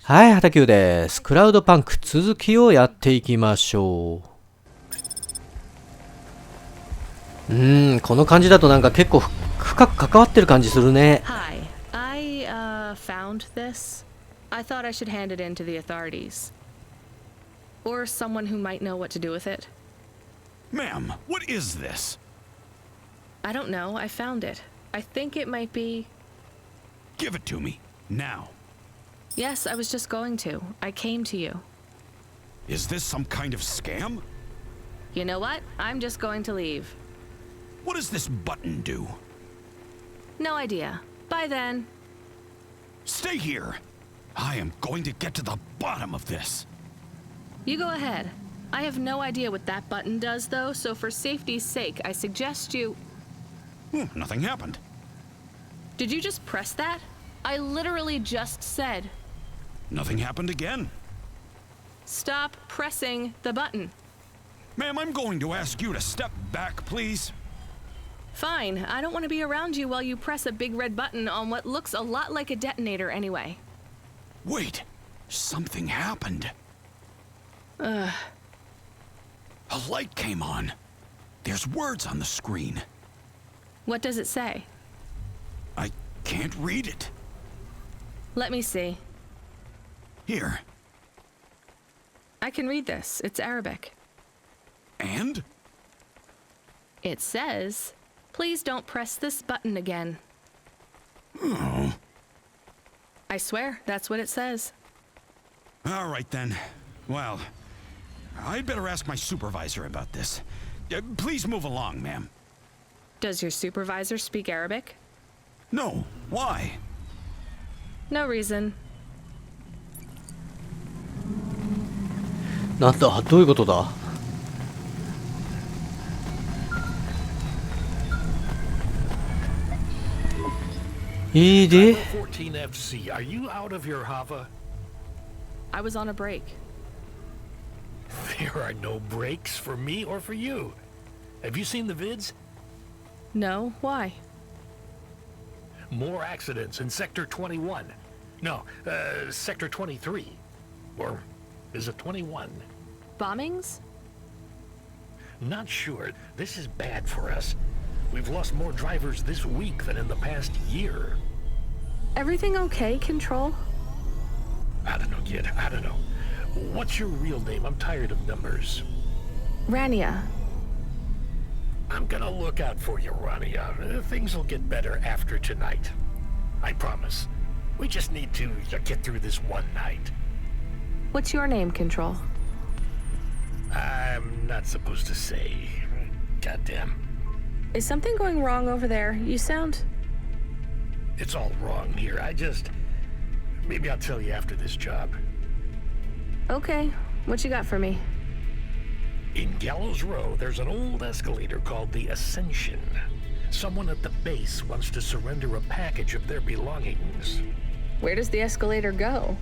はい、HataQです。クラウドパンク続きをやっていきましょう。この感じだとなんか結構深く関わってる感じするね。Hi, I found this. I thought I should hand it in to the authorities. Or someone who might know what to do with it. Ma'am, what is this? I don't know, I found it. I think it might be... Give it to me, now. Yes, I was just going to. I came to you. Is this some kind of scam? You know what? I'm just going to leave. What does this button do? No idea. Bye then. Stay here. I am going to get to the bottom of this. You go ahead. I have no idea what that button does though, so for safety's sake, I suggest you... Nothing happened. Did you just press that? I literally just said... Nothing happened again. Stop pressing the button. Ma'am, I'm going to ask you to step back, please. Fine. I don't want to be around you while you press a big red button on what looks a lot like a detonator anyway. Wait. Something happened. A light came on. There's words on the screen. What does it say? I can't read it. Let me see. Here. I can read this. It's Arabic. And? It says, please don't press this button again. Oh. I swear, that's what it says. All right then. Well, I'd better ask my supervisor about this. Please move along, ma'am. Does your supervisor speak Arabic? No. Why? No reason. なんだ、どういうことだ。いいで。14FC, are you out of your Hava? I was on a break. There are no breaks for me or for you. Have you seen the vids? No, why? More accidents in Sector 21. No, Sector 23. Or is it 21? Bombings? Not sure. This is bad for us. We've lost more drivers this week than in the past year. Everything okay, Control? I don't know, kid. I don't know. What's your real name? I'm tired of numbers. Rania. I'm gonna look out for you, Rania. Things will get better after tonight. I promise. We just need to get through this one night. What's your name, Control? I'm not supposed to say. Goddamn. Is something going wrong over there? You sound... It's all wrong here. Maybe I'll tell you after this job. Okay. What you got for me? In Gallows Row, there's an old escalator called the Ascension. Someone at the base wants to surrender a package of their belongings. Where does the escalator go?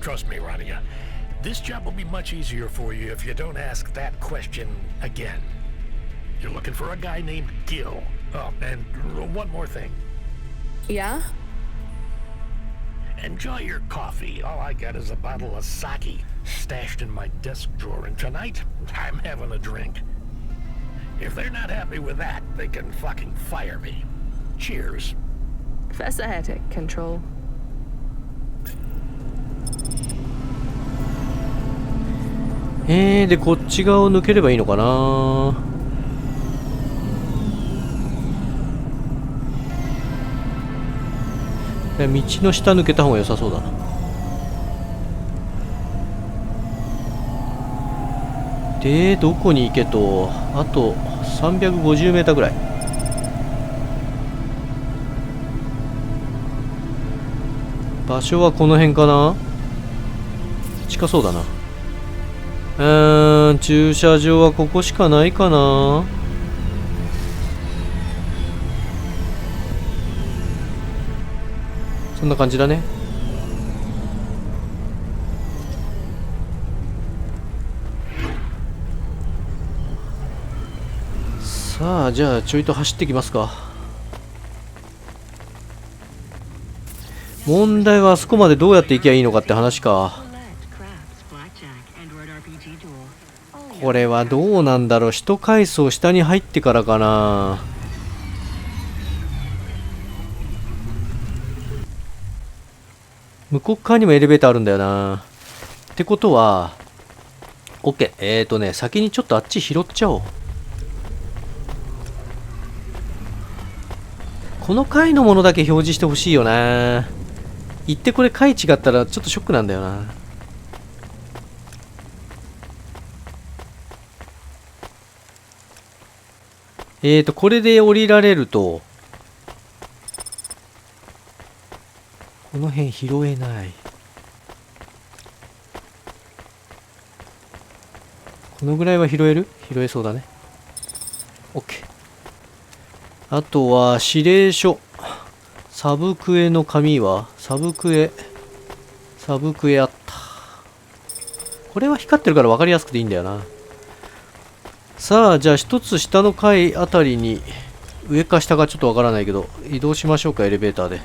Trust me, Rania. This job will be much easier for you if you don't ask that question again. You're looking for a guy named Gil. Oh, and one more thing. Yeah? Enjoy your coffee. All I got is a bottle of sake stashed in my desk drawer, and tonight, I'm having a drink. If they're not happy with that, they can fucking fire me. Cheers. Fascinating, Control. で、こっち側を抜ければいいのかな。道の下抜けた方が良さそうだな。で、どこに行けと、あと350メーターぐらい。場所はこの辺かな。近そうだな。駐車場はここしかないかな。そんな感じだね。さあ、じゃあちょいと走ってきますか。問題はあそこまでどうやって行きゃいいのかって話か。これはどうなんだろう。首都階層下に入ってからかな。向こう側にもエレベーターあるんだよな。ってことは OK。先にちょっとあっち拾っちゃおう。この階のものだけ表示してほしいよな。行ってこれ階違ったらちょっとショックなんだよな。これで降りられると、この辺拾えない。このぐらいは拾える？拾えそうだね。OK。あとは指令書。サブクエの紙はサブクエあった。これは光ってるから分かりやすくていいんだよな。さあ、じゃあ一つ下の階あたりに、上か下かちょっとわからないけど、移動しましょうか、エレベーターで。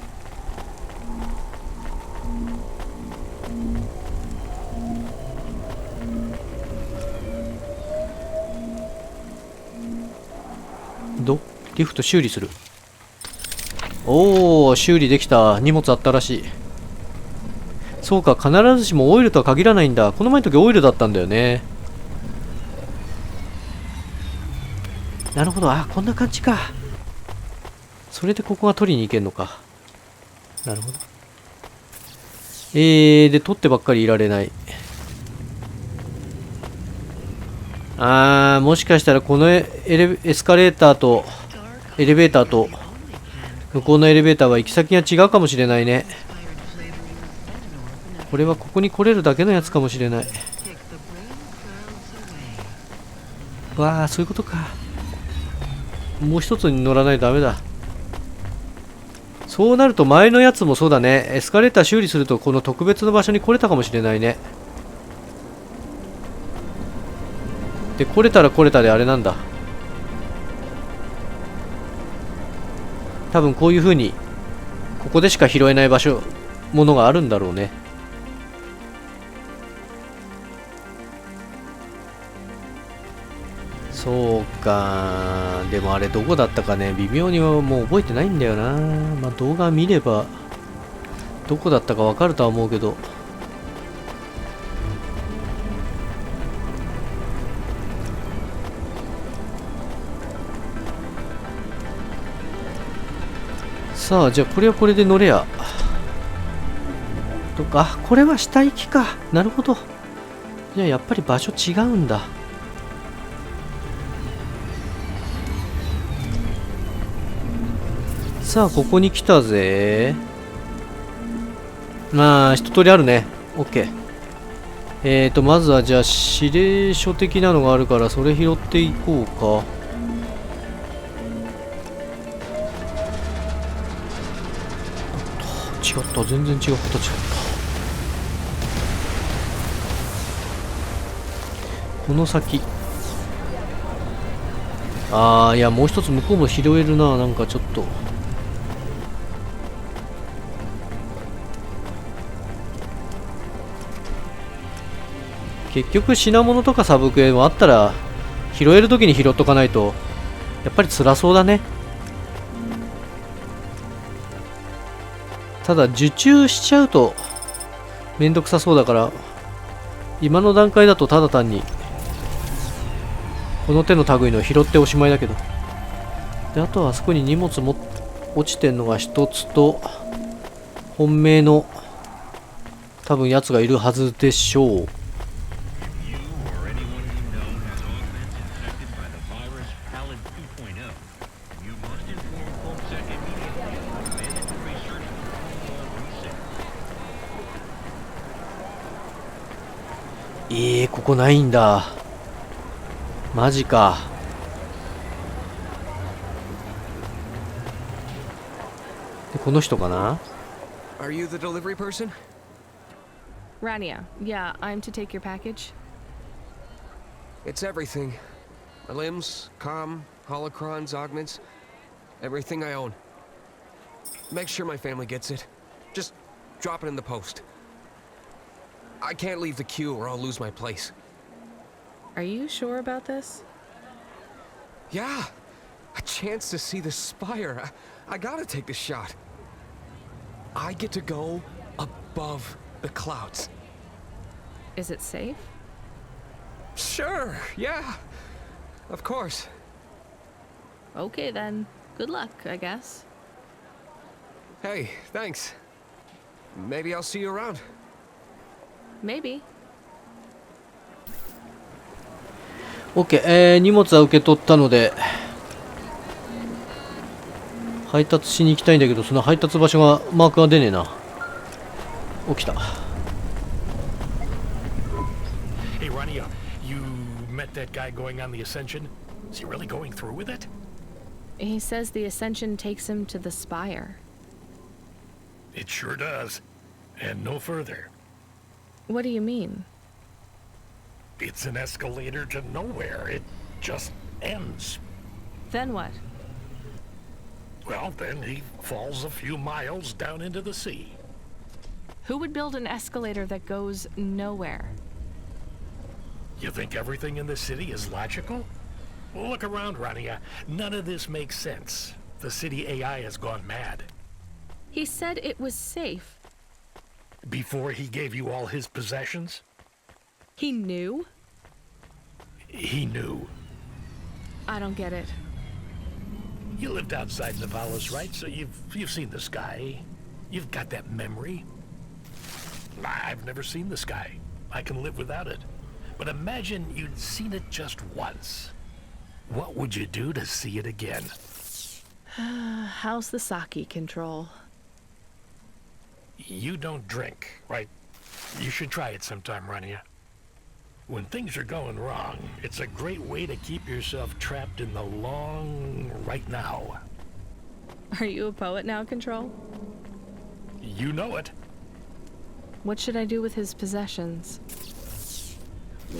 リフト修理する。おー、修理できた。荷物あったらしい。そうか、必ずしもオイルとは限らないんだ。この前の時オイルだったんだよね。なるほど。あ、こんな感じか。それでここが取りに行けんのか。なるほど。で、取ってばっかりいられない。もしかしたらこのエスカレーターと、エレベーターと、向こうのエレベーターは行き先が違うかもしれないね。これはここに来れるだけのやつかもしれない。わあ、そういうことか。もう一つに乗らないとダメだ。そうなると前のやつもそうだね。エスカレーター修理するとこの特別な場所に来れたかもしれないね。で、来れたら来れたであれなんだ。多分こういう風にここでしか拾えない場所、ものがあるんだろうね。そうか。でもあれどこだったかね、微妙にはもう覚えてないんだよな。まあ動画見ればどこだったかわかるとは思うけど。さあ、じゃあこれはこれで乗れや。とか、これは下行きか。なるほど。じゃあやっぱり場所違うんだ。さあ、ここに来たぜ。まあ、一通りあるね。OK。まずはじゃあ指令書的なのがあるからそれ拾っていこうか。違った、全然違う形だった。この先。いや、もう一つ向こうも拾えるな。なんかちょっと結局品物とかサブクエもあったら拾える時に拾っとかないとやっぱり辛そうだね。ただ受注しちゃうとめんどくさそうだから、今の段階だとただ単にこの手の類のを拾っておしまいだけど。で、あとはあそこに荷物も落ちてんのが一つと、本命の多分やつがいるはずでしょう。ここないんだ。マジか。で、この人かな？ Are you the delivery person? Rania, yeah, I'm to take your package. It's everything. My limbs, comm, holocrons, augments, everything I own. Make sure my family gets it. Just drop it in the post. I can't leave the queue or I'll lose my place. Are you sure about this? Yeah, a chance to see the spire. I gotta take the shot. I get to go above the clouds. Is it safe? Sure, yeah. Of course. Okay then. Good luck, I guess. Hey, thanks. Maybe I'll see you around. Maybe. OK、荷物は受け取ったので配達しに行きたいんだけど、その配達場所がマークが出ねえな。起きた。Hey, Rania, you met that guy going on the Ascension? Is he really going through with it? He says the Ascension takes him to the spire. It sure does. And no further. What do you mean? It's an escalator to nowhere. It just ends. Then what? Well, then he falls a few miles down into the sea. Who would build an escalator that goes nowhere? You think everything in the city is logical? Well, look around, Rania. None of this makes sense. The city AI has gone mad. He said it was safe. Before he gave you all his possessions? He knew? He knew. I don't get it. You lived outside Nivalis, right? So you've seen the sky. You've got that memory. I've never seen the sky. I can live without it. But imagine you'd seen it just once. What would you do to see it again? How's the sake control? You don't drink, right? You should try it sometime, Rania. When things are going wrong, it's a great way to keep yourself trapped in the long right now. Are you a poet now, Control? You know it. What should I do with his possessions?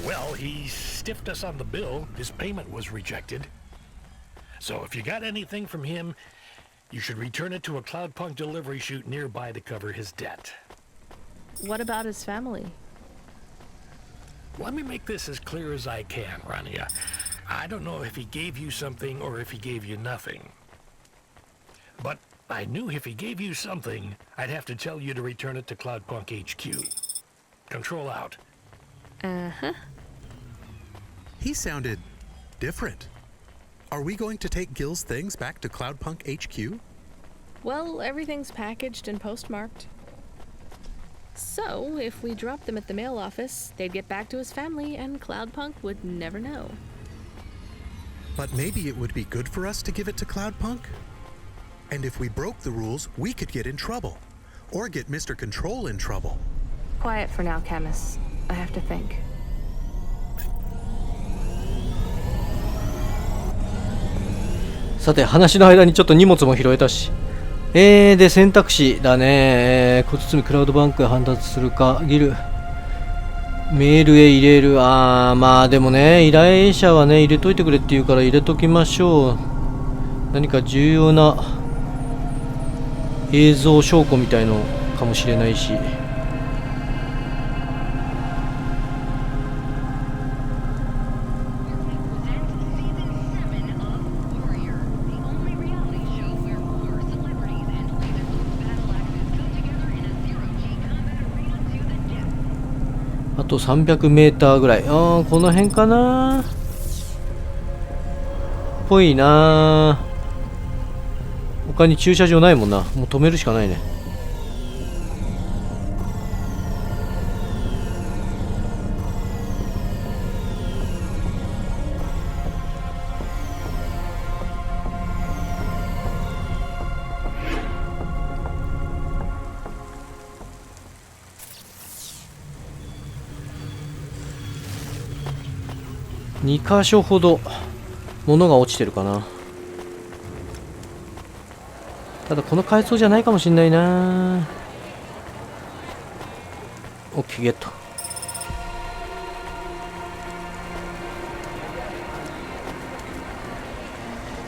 Well, he stiffed us on the bill. His payment was rejected. So if you got anything from him, you should return it to a Cloudpunk delivery chute nearby to cover his debt. What about his family? Let me make this as clear as I can, Rania. I don't know if he gave you something or if he gave you nothing. But I knew if he gave you something, I'd have to tell you to return it to Cloudpunk HQ. Control out. Uh-huh. He sounded different. Are we going to take Gil's things back to Cloudpunk HQ? Well, everything's packaged and postmarked. So, if we dropped them at the mail office, they'd get back to his family and Cloudpunk would never know. But maybe it would be good for us to give it to Cloudpunk? And if we broke the rules, we could get in trouble. Or get Mr. Control in trouble. Quiet for now, Camus. I have to think. さて、話の間にちょっと荷物も拾えたし。で、選択肢だね。小包クラウドバンクへ配達するか、ギル。メールへ入れる。まあでもね、依頼者はね、入れといてくれって言うから入れときましょう。何か重要な映像証拠みたいのかもしれないし。あと300メーターぐらい。この辺かな。ぽいな。他に駐車場ないもんな。もう止めるしかないね。2箇所ほど物が落ちてるかな。ただこの階層じゃないかもしんないな。OK、ゲット。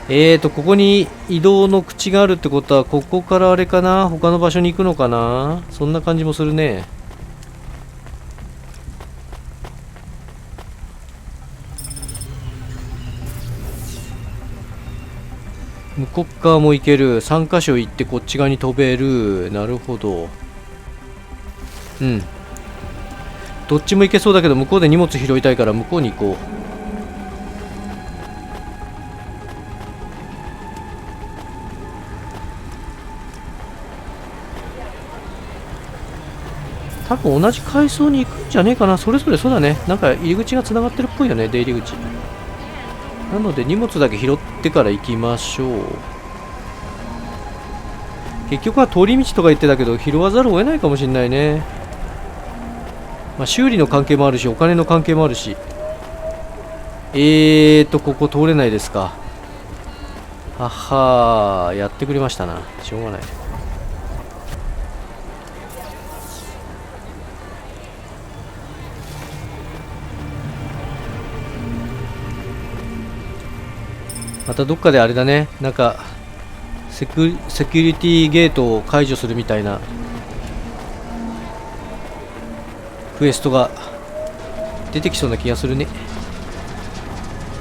ここに移動の口があるってことは、ここからあれかな、他の場所に行くのかな。そんな感じもするね。向こう側も行ける。3箇所行ってこっち側に飛べる。なるほど。うん。どっちも行けそうだけど、向こうで荷物拾いたいから向こうに行こう。多分同じ階層に行くんじゃねえかな。それぞれそうだね。なんか入り口がつながってるっぽいよね、出入り口。なので荷物だけ拾ってから行きましょう。結局は通り道とか言ってたけど、拾わざるを得ないかもしれないね。まあ、修理の関係もあるし、お金の関係もあるし。ここ通れないですか。ははー、やってくれましたな。しょうがない。またどっかであれだね、なんかセキュリティゲートを解除するみたいなクエストが出てきそうな気がするね。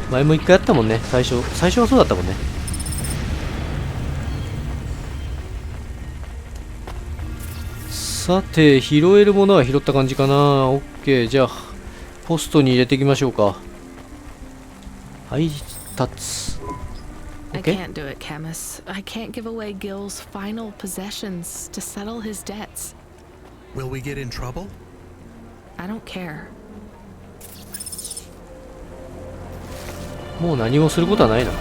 前も一回やったもんね。最初はそうだったもんね。さて、拾えるものは拾った感じかな。オッケー、じゃあポストに入れていきましょうか。配達。I can't do it, Camus. I can't give away Gil's final possessions to settle his debts. Will we get in trouble? I don't care. もう何もすることはないな。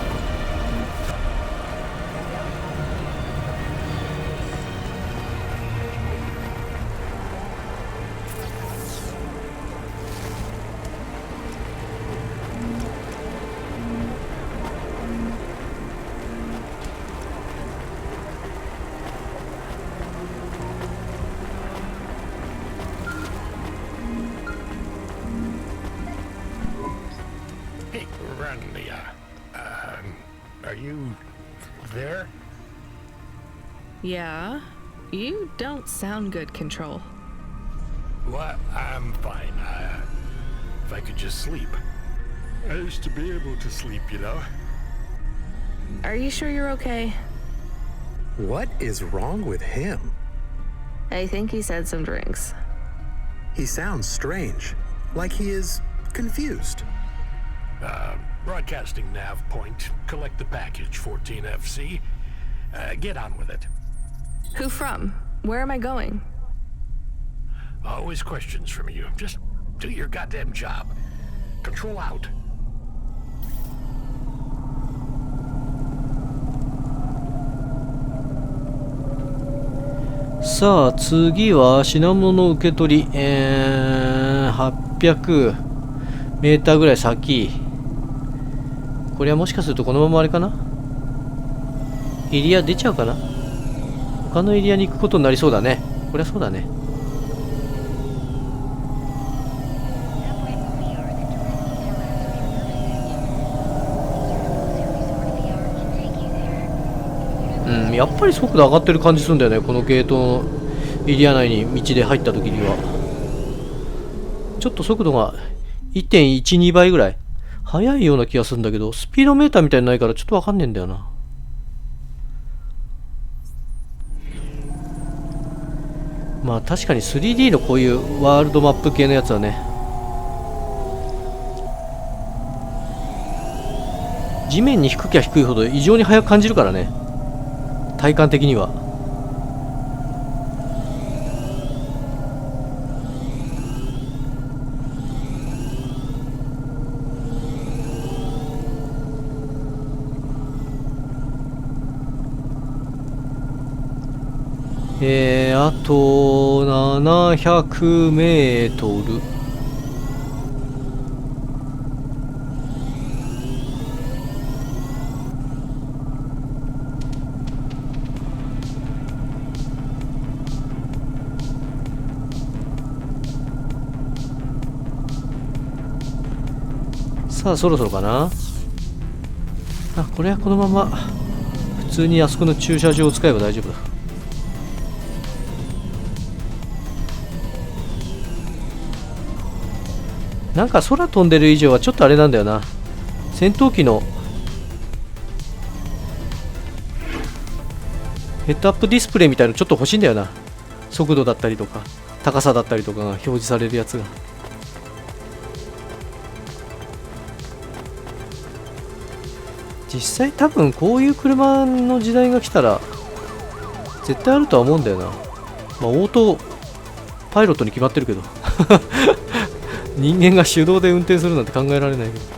Hey, Randia. Are you there? Yeah? You don't sound good, Control. What? I'm fine. If I could just sleep. I used to be able to sleep, you know. Are you sure you're okay? What is wrong with him? I think he said some drinks. He sounds strange, like he is confused. Broadcasting nav point. Collect the package, 14FC. Get on with it. Who from? Where am I going? Always questions from you. Just do your goddamn job. Control out. さあ次は品物の受け取り、800メーターぐらい先。これはもしかするとこのままあれかな、エリア出ちゃうかな。他のエリアに行くことになりそうだね。これはそうだね。うん、やっぱり速度上がってる感じするんだよね。このゲートのエリア内に道で入った時にはちょっと速度が 1.12 倍ぐらい速いような気がするんだけど、スピードメーターみたいにないからちょっとわかんねえんだよな。まあ確かに 3D のこういうワールドマップ系のやつはね、地面に低きゃ低いほど異常に速く感じるからね、体感的には。あと700メートル。さあそろそろかな。あ、これはこのまま普通にあそこの駐車場を使えば大丈夫だ。なんか空飛んでる以上はちょっとあれなんだよな。戦闘機のヘッドアップディスプレイみたいのちょっと欲しいんだよな。速度だったりとか高さだったりとかが表示されるやつが。実際多分こういう車の時代が来たら絶対あるとは思うんだよな。まあオートパイロットに決まってるけど人間が手動で運転するなんて考えられないけど。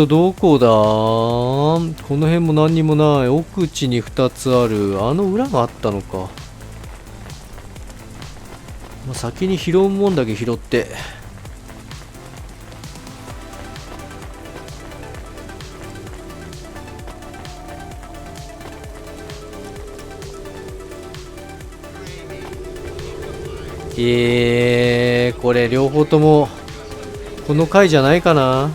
どこだ？この辺も何にもない。奥地に2つある。あの裏があったのか。まあ、先に拾うもんだけ拾って。これ両方ともこの回じゃないかな。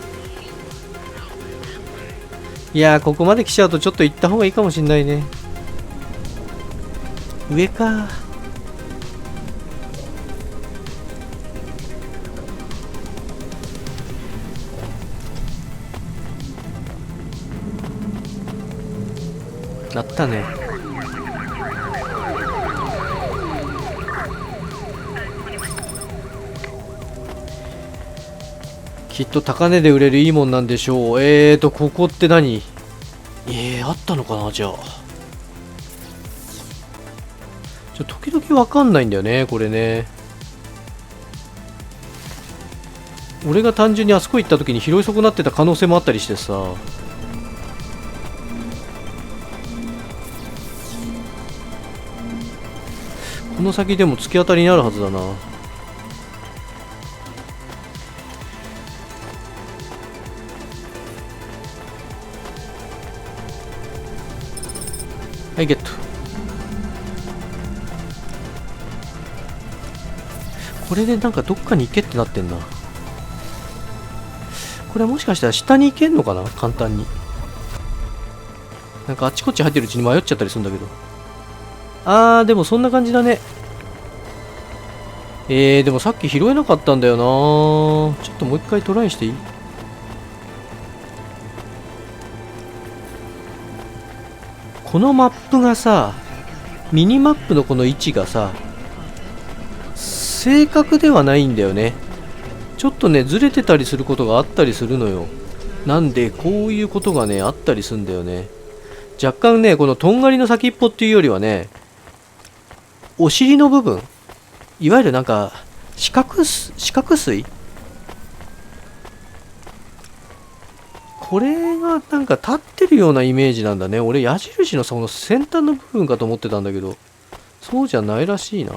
いやー、ここまで来ちゃうとちょっと行った方がいいかもしんないね。上か。なったね。きっと高値で売れるいいもんなんでしょう。ここって何？あったのかな。じゃあ時々わかんないんだよねこれね。俺が単純にあそこ行った時に拾い損なってた可能性もあったりしてさ。この先でも突き当たりにあるはずだな。はい、ゲット。これでなんかどっかに行けってなってんな。これはもしかしたら下に行けんのかな、簡単に。なんかあっちこっち入ってるうちに迷っちゃったりするんだけど。でもそんな感じだね。でもさっき拾えなかったんだよな。ちょっともう一回トライしていい？このマップがさ、ミニマップのこの位置がさ、正確ではないんだよね。ちょっとね、ずれてたりすることがあったりするのよ。なんで、こういうことがね、あったりするんだよね。若干ね、このとんがりの先っぽっていうよりはね、お尻の部分、いわゆるなんか、四角錐？これがなんか立ってるようなイメージなんだね。俺、矢印のその先端の部分かと思ってたんだけど、そうじゃないらしいな。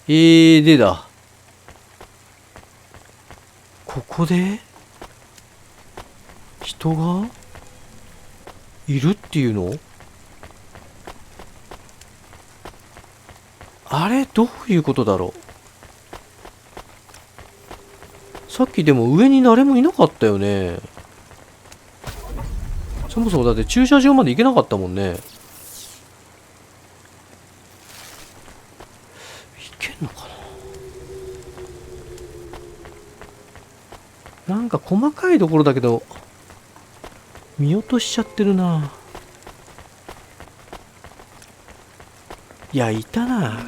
でだ。ここで人がいるっていうの？あれ、どういうことだろう。さっきでも上に誰もいなかったよね。そもそもだって駐車場まで行けなかったもんね。行けんのかな。なんか細かいところだけど見落としちゃってるな。いや、いたな。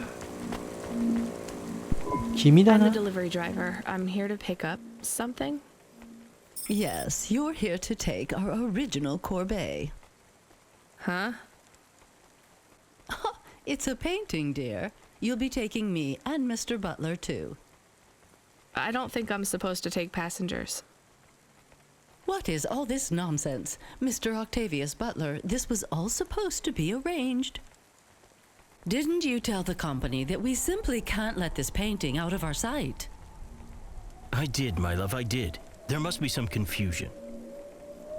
君だ I'm な。 the delivery driver. I'm here to pick up something. Yes, you're here to take our original Corbeil. Huh? It's a painting, dear. You'll be taking me and Mr. Butler, too. I don't think I'm supposed to take passengers. What is all this nonsense? Mr. Octavius Butler, this was all supposed to be arranged. Didn't you tell the company that we simply can't let this painting out of our sight? I did, my love, I did. There must be some confusion.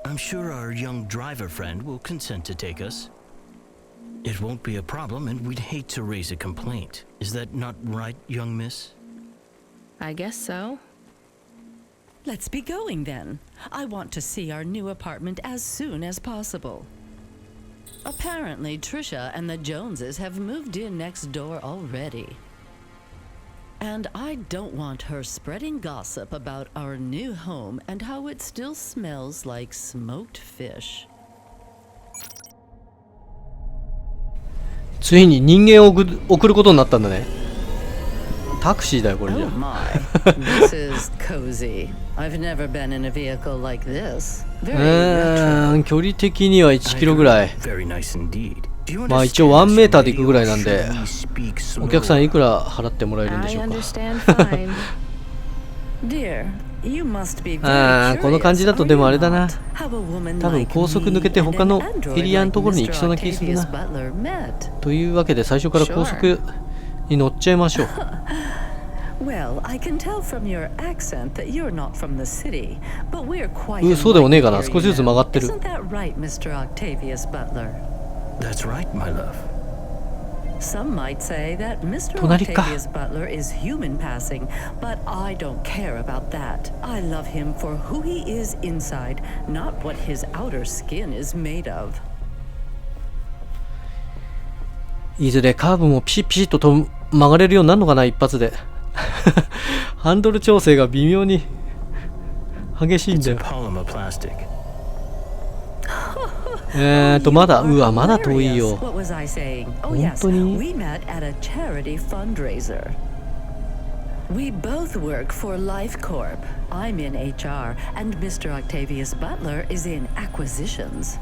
I'm sure our young driver friend will consent to take us. It won't be a problem, and we'd hate to raise a complaint. Is that not right, young miss? I guess so. Let's be going then. I want to see our new apartment as soon as possible. Apparently, Trisha and the Joneses have moved in next door already. And I don't want her spreading gossip about our new home and how it still smells like smoked fish. ついに人間を送ることになったんだね。タクシーだよこれじゃ。Oh my, this is cozy. I've never been in a vehicle like this. Very retro. 距離的には1キロぐらい。 Very nice indeed. Do you まあ一応1 understand メーターで行くぐらいなんで、 should we speak お客さん slower? いくら払ってもらえるんで I しょうか。 understand fine. Dear, you must be あ very ーこの感じだ curious, と are でも you あれだな。 not? How a woman 多分 like 高速抜けて me 他の and an エリアの android ところに行 like きそうな Mr. 気する Octavius な。 Butler met. というわけで最初から高速に乗っちゃいましょう。 Well, I can tell from your accent that you're not from the city, but we're quite そうでもねえかな。 enlightened 少しずつ曲がってる。 Isn't that right, Mr. Octavius Butler? That's right, my love. Some might say that Mr. 隣か。 Octavius Butler is human passing, but I don't care about that. I love him for who he is inside, not what his outer skin is made of. いずれカーブもピシッピシッと曲がれるようになるのかな一発で。ハンドル調整が微妙に激しいんだ It's よ。 polymer plastic. まだまだ遠いよ。 What was I saying? Oh 本 yes, 当に？ we met at a charity fundraiser. We both work for Life Corp. I'm in HR, and Mr. Octavius Butler is in acquisitions.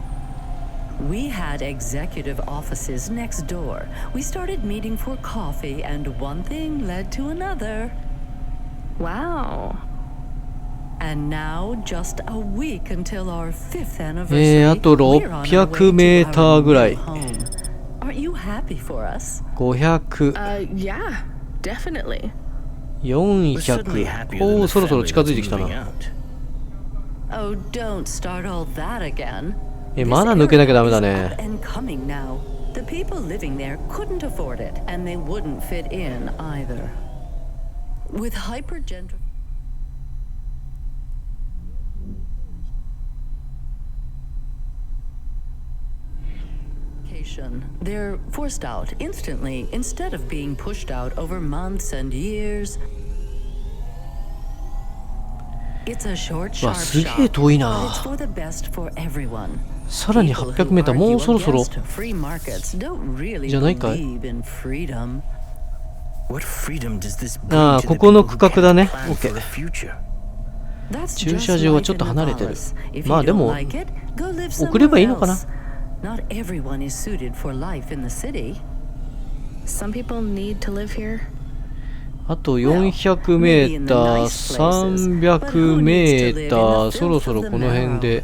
We had executive offices next door. We started meeting for coffee, and one thing led to another. Wow. And now, just a week until our 5th anniversary, あと we're on our way to 600メーター our ぐら new い。 home. Aren't you happy for us? 500、 Yeah, definitely. We're suddenly 400。 happier お than お、 the そろそろ family 近づい that's てきた moving な。 out. Oh, don't start all that again. まだ抜けなきゃダメだ This ね。 area is up and coming now. The people living there couldn't afford it, and they wouldn't fit in either. With hypergentrification, they're forced out instantly instead of being pushed out over months and years. It's a short, わ、 sharp すげえ shot, 遠い but it's な。 for the best for everyone. さらに People 800 who メーター、もう argue そろそろ against free markets don't really じゃないかい？ believe in freedom. What freedom does this あ bring あ、 to こ the この people 区 who 画だ can't ね。 plan OK for the future? That's 駐 just 車場は life ちょっと in 離れてる。 Nivalis. If まあ you で don't も like it, go live 送ればいいの somewhere かな。 else. Not everyone is suited for life in the city. Some people need to live here. あと400メーター、300メーター、そろそろこの辺で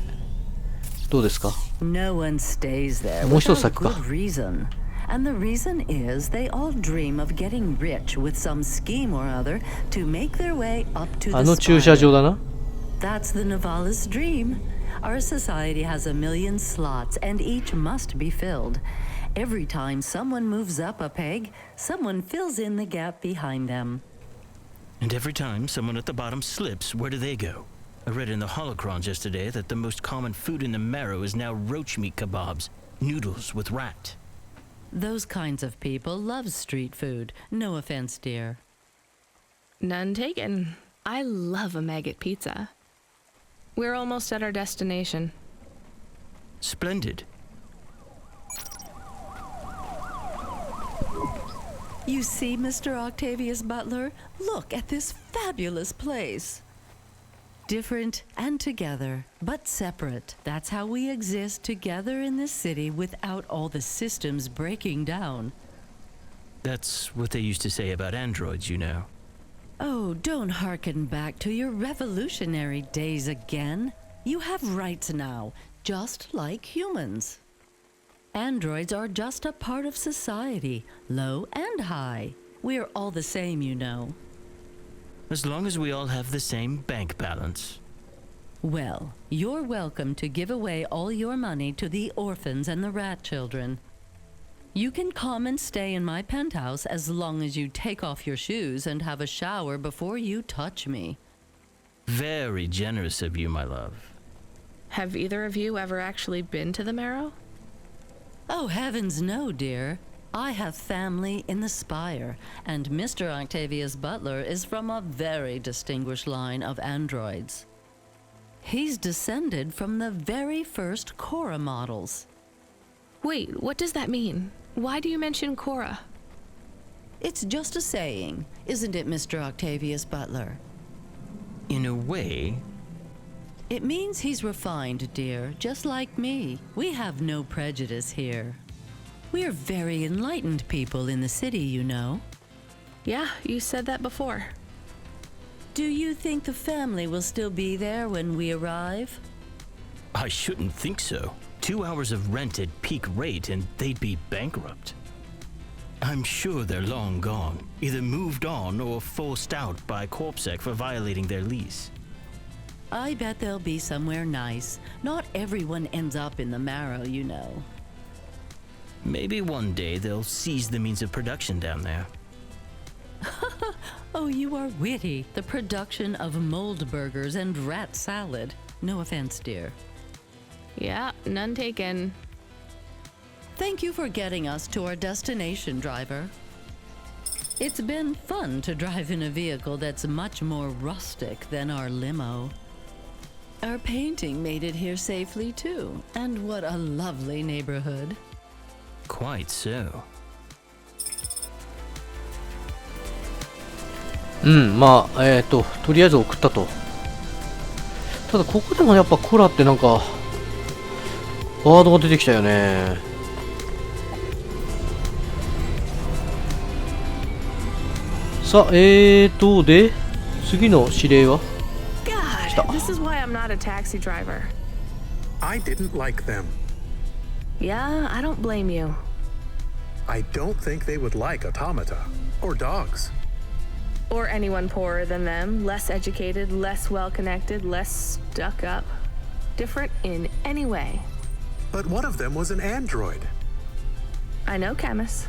どうですか？ No one stays there もう一つ without 先か。 good reason. And the reason is they all dream of getting rich with some scheme or other to make their way up to あ the の駐車場 spire. だな。 That's the Nivalis dream. Our society has a million slots, and each must be filled. Every time someone moves up a peg, someone fills in the gap behind them. And every time someone at the bottom slips, where do they go? I read in the holocrons yesterday that the most common food in the marrow is now roach meat kebabs, noodles with rat. Those kinds of people love street food. No offense, dear. None taken. I love a maggot pizza. We're almost at our destination. Splendid. You see, Mr. Octavius Butler? Look at this fabulous place. Different and together, but separate. That's how we exist together in this city without all the systems breaking down. That's what they used to say about androids, you know. Oh, don't hearken back to your revolutionary days again. You have rights now, just like humans. Androids are just a part of society, low and high. We're all the same, you know. As long as we all have the same bank balance. Well, you're welcome to give away all your money to the orphans and the rat children. You can come and stay in my penthouse as long as you take off your shoes and have a shower before you touch me. Very generous of you, my love. Have either of you ever actually been to the Marrow? Oh, heavens no, dear. I have family in the Spire, and Mr. Octavius Butler is from a very distinguished line of androids. He's descended from the very first Cora models. Wait, what does that mean? Why do you mention Cora? It's just a saying, isn't it, Mr. Octavius Butler? In a way, It means he's refined, dear, just like me. We have no prejudice here. We're very enlightened people in the city, you know. Yeah, you said that before. Do you think the family will still be there when we arrive? I shouldn't think so. 2 hours of rent at peak rate and they'd be bankrupt. I'm sure they're long gone, either moved on or forced out by Corpsec for violating their lease. I bet they'll be somewhere nice. Not everyone ends up in the Marrow, you know. Maybe one day they'll seize the means of production down there. Oh, you are witty. The production of mold burgers and rat salad. No offense, dear. Yeah, none taken. Thank you for getting us to our destination, driver. It's been fun to drive in a vehicle that's much more rustic than our limo. Our painting made it here safely, too. And what a lovely neighborhood. Quite so. まあとりあえず送ったと。ただここでもやっぱコラってなんかワードが出てきたよね。さあで次の指令は God, this is why I'm not a taxi driver. I didn't like them. Yeah, I don't blame you. I don't think they would like automata or dogs. Or anyone poorer than them, less educated, less well-connected, less stuck up. Different in any way. But one of them was an android. I know, Camus.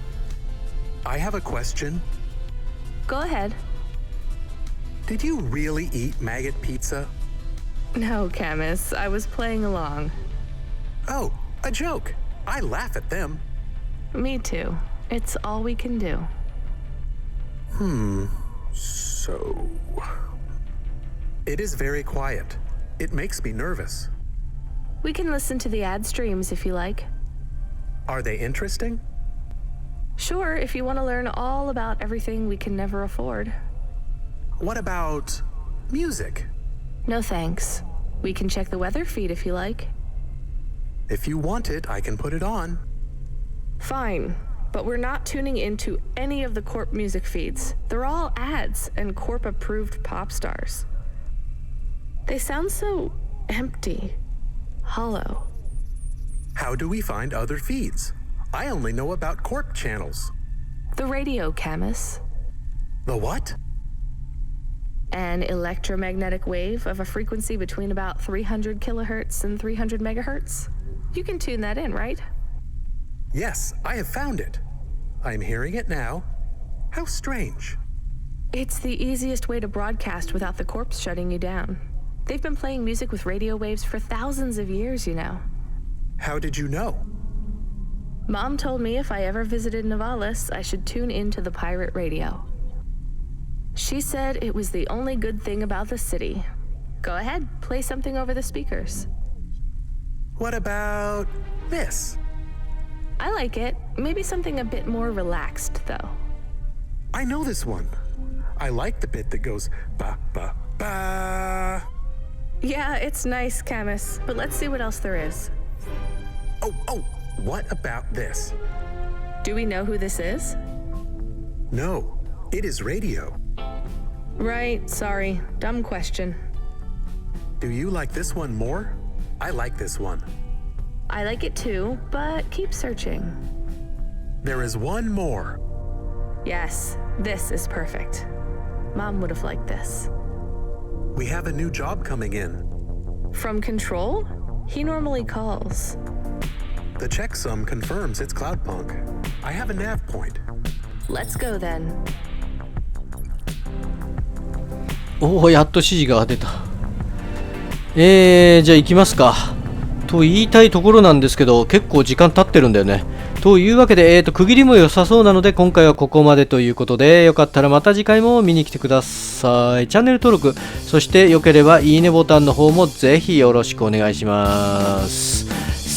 I have a question. Go ahead. Did you really eat maggot pizza? No, Camus. I was playing along. Oh, a joke. I laugh at them. Me too. It's all we can do. So... It is very quiet. It makes me nervous. We can listen to the ad streams if you like. Are they interesting? Sure, if you want to learn all about everything we can never afford. What about music? No thanks. We can check the weather feed if you like. If you want it, I can put it on. Fine, but we're not tuning into any of the Corp music feeds. They're all ads and Corp-approved pop stars. They sound so empty, hollow. How do we find other feeds? I only know about Corp channels. The radio, Camus. The what? An electromagnetic wave of a frequency between about 300 kilohertz and 300 megahertz. You can tune that in, right? Yes, I have found it. I'm hearing it now. How strange. It's the easiest way to broadcast without the corpse shutting you down. They've been playing music with radio waves for thousands of years, you know. How did you know? Mom told me if I ever visited Nivalis, I should tune into the pirate radio. She said it was the only good thing about the city. Go ahead, play something over the speakers. What about this? I like it. Maybe something a bit more relaxed, though. I know this one. I like the bit that goes ba ba ba. Yeah, it's nice, Camus, but let's see what else there is. Oh, what about this? Do we know who this is? No, it is radio. Right, sorry. Dumb question. Do you like this one more? I like this one. I like it too, but keep searching. There is one more. Yes, this is perfect. Mom would have liked this. We have a new job coming in. From Control? He normally calls. The checksum confirms it's Cloudpunk. I have a nav point. Let's go then. おお、やっと指示が出た。じゃあ行きますか。と言いたいところなんですけど、結構時間経ってるんだよね。というわけで、区切りも良さそうなので、今回はここまでということで、よかったらまた次回も見に来てください。チャンネル登録、そして良ければいいねボタンの方もぜひよろしくお願いします。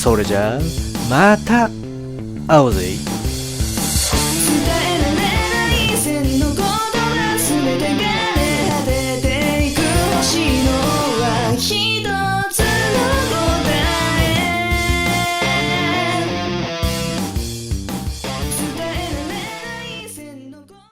それじゃあ、また会おうぜ。